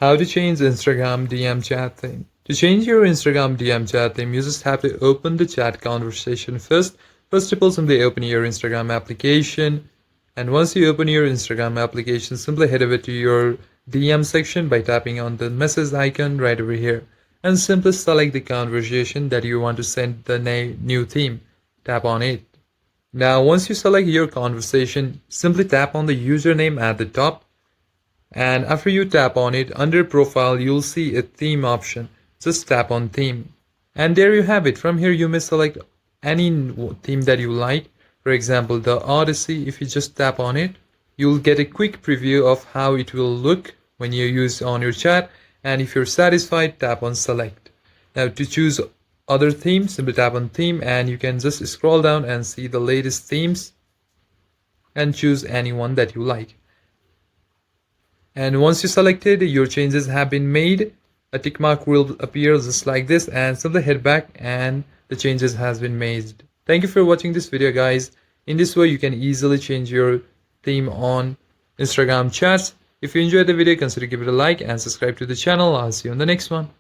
How to change Instagram DM chat theme. To change your Instagram DM chat theme, you just have to open the chat conversation first. First of all, simply open your Instagram application. And once you open your Instagram application, simply head over to your DM section by tapping on the message icon right over here. And simply select the conversation that you want to send the new theme. Tap on it. Now, once you select your conversation, simply tap on the username at the top. And after you tap on it, under profile, you'll see a theme option. Just tap on theme. And there you have it. From here, you may select any theme that you like. For example, the Odyssey. If you just tap on it, you'll get a quick preview of how it will look when you use on your chat. And if you're satisfied, tap on select. Now to choose other themes, simply tap on theme and you can just scroll down and see the latest themes and choose any one that you like. And once you selected, your changes have been made. A tick mark will appear just like this, and simply head back and the changes has been made. Thank you for watching this video, guys. In this way, you can easily change your theme on Instagram chats. If you enjoyed the video, consider give it a like and subscribe to the channel. I'll see you on the next one.